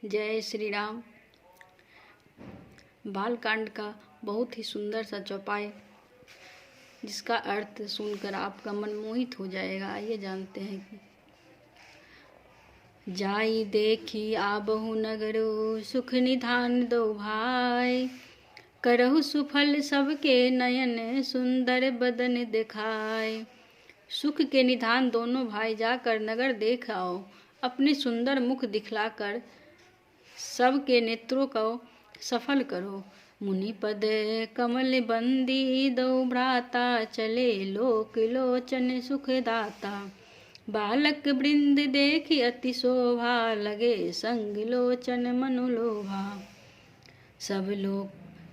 जय श्री राम। बालकांड का बहुत ही सुंदर सा चौपाई, जिसका अर्थ सुनकर आपका मन मोहित हो जाएगा। आइए जानते हैं कि जाई देखी आबहु नगरो, सुख निधान दो भाई, करहु सुफल सबके नयन, सुंदर बदन दिखाए। सुख के निधान दोनों भाई जाकर नगर देख आओ, अपने सुंदर मुख दिखलाकर सबके नेत्रों को सफल करो। मुनि पद कमल बंदी दो भ्राता, चले लोक लोचन सुखदाता। बालक वृंद देखी अति शोभा, लगे संग लोचन मनुलोभा।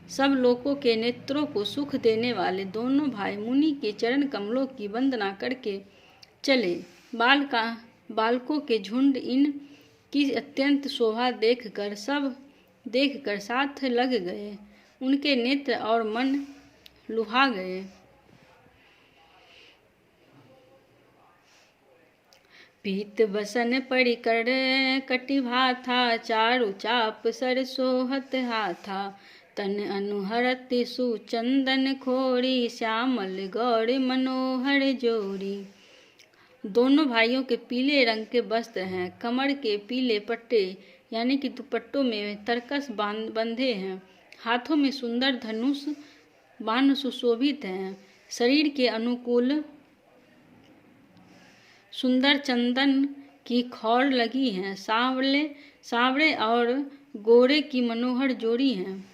सब लोकों के नेत्रों को सुख देने वाले दोनों भाई मुनि के चरण कमलों की वंदना करके चले। बालकों के झुंड इन की अत्यंत शोभा देखकर साथ लग गए। उनके नेत्र और मन लुभा गए। पीत बसन परिकर कटिभा था, चारु चाप सर सोहत हाथा। तन अनुहरत सुचंदन खोरी, श्यामल गौर मनोहर जोरी। दोनों भाइयों के पीले रंग के वस्त्र हैं, कमर के पीले पट्टे यानी कि दुपट्टों में तरकस बंधे हैं। हाथों में सुंदर धनुष बाण सुशोभित हैं। शरीर के अनुकूल सुंदर चंदन की खौर लगी हैं। सांवरे और गोरे की मनोहर जोड़ी हैं।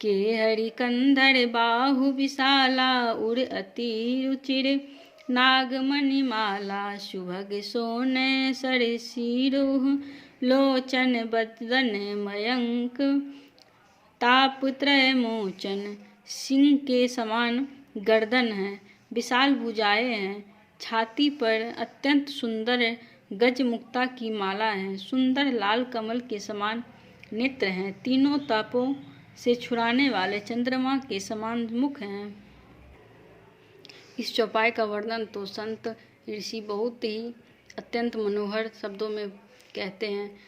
के हरि कंधर बाहु विशाला, उर अति रुचिर नागमणि माला। सुभग सोन सर सिरोह, लोचन बदन मयंक। ताप त्रय मोचन, सिंह के समान गर्दन है, विशाल भुजाएं हैं। छाती पर अत्यंत सुंदर गजमुक्ता की माला है। सुंदर लाल कमल के समान नेत्र हैं। तीनों तापों से छुड़ाने वाले चंद्रमा के समान मुख हैं। इस चौपाई का वर्णन तो संत ऋषि बहुत ही अत्यंत मनोहर शब्दों में कहते हैं।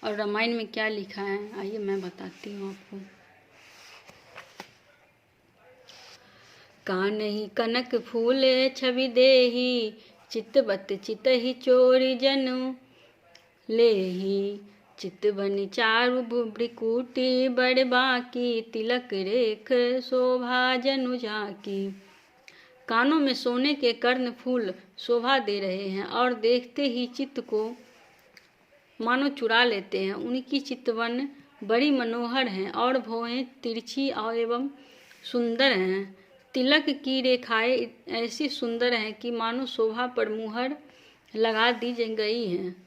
और रामायण में क्या लिखा है, आइए मैं बताती हूँ आपको। कानहि कनक फूल छवि देही, चितबत चितहि चोरी जनु लेही। चितबन चारु भ्रिकुटी, बड़ बाकी तिलक रेख शोभा जनु झाकी। कानों में सोने के कर्ण फूल शोभा दे रहे हैं और देखते ही चित्त को मानो चुरा लेते हैं। उनकी चितवन बड़ी मनोहर हैं और भौहें तिरछी एवं सुंदर हैं। तिलक की रेखाएं ऐसी सुंदर हैं कि मानो शोभा पर मुहर लगा दी गई हैं।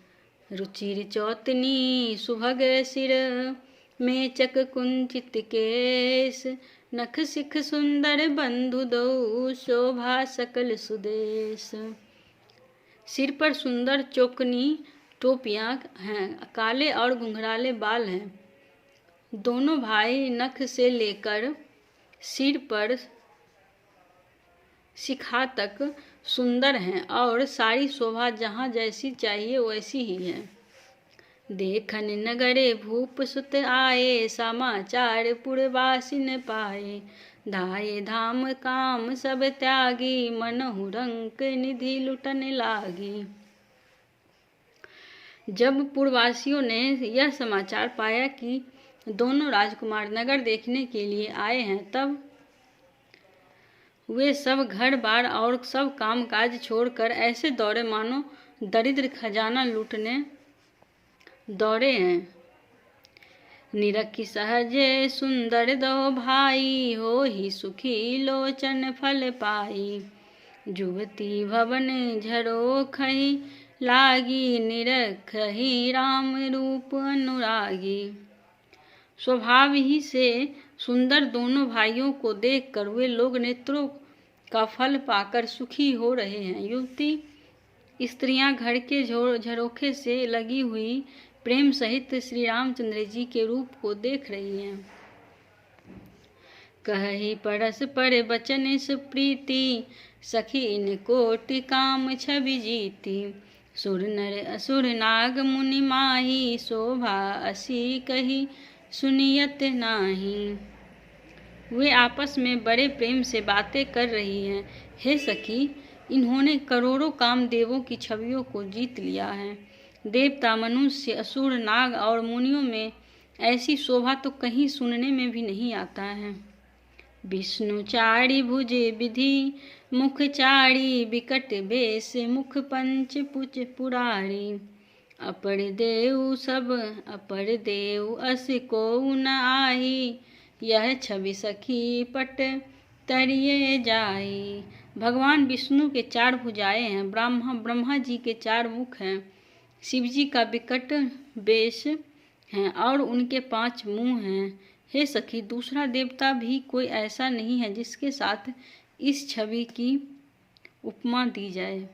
रुचिर चौतनी सुभग सिर, मेचक कुंचित केश। नख सिख सुंदर बंधु दो, शोभा सकल सुदेश। सिर पर सुंदर चौकनी टोपियां हैं, काले और घुंघराले बाल हैं। दोनों भाई नख से लेकर सिर पर शिखा तक सुंदर हैं और सारी शोभा जहाँ जैसी चाहिए वैसी ही है। देखन नगरे भूप सुत आए, समाचार पुरवासिन पाए। धाये धाम काम सब त्यागी, मनहु रंक निधि लुटन लागी। जब पुरवासियों ने यह समाचार पाया कि दोनों राजकुमार नगर देखने के लिए आए हैं, तब वे सब घर बार और सब काम काज छोड़कर ऐसे दौड़े मानो दरिद्र खजाना लूटने दौड़े हैं। निरखी सहजे सुंदर दो भाई, हो ही सुखी लोचन फल पाई। जुवती भवन झरोखहि लागी, निरखहि राम रूप अनुरागी। स्वभाव ही से सुंदर दोनों भाइयों को देखकर वे लोग नेत्रों का फल पाकर सुखी हो रहे हैं। युवती स्त्रियां घर के झरोखे से लगी हुई प्रेम सहित श्री रामचंद्र जी के रूप को देख रही हैं। कहि परस्पर बचन सुप्रीति, सखी इन कोटि काम छवि जीती। सुर नर असुर नाग मुनि माही, शोभा असी कही सुनियत नाही। वे आपस में बड़े प्रेम से बातें कर रही हैं। हे सखी, इन्होंने करोड़ों कामदेवों की छवियों को जीत लिया है। देवता, मनुष्य, असुर, नाग और मुनियों में ऐसी शोभा तो कहीं सुनने में भी नहीं आता है। विष्णु चारि भुजे विधि, मुख चारि बिकट बेश, मुख पंच पुच पुरारी। अपर देव सब अपर देव अस को न आही, यह छवि सखी पट तरिए जाई। भगवान विष्णु के 4 भुजाएं हैं, ब्रह्मा जी के 4 मुख हैं, शिव जी का विकट बेश हैं और उनके 5 मुंह हैं। हे सखी, दूसरा देवता भी कोई ऐसा नहीं है जिसके साथ इस छवि की उपमा दी जाए।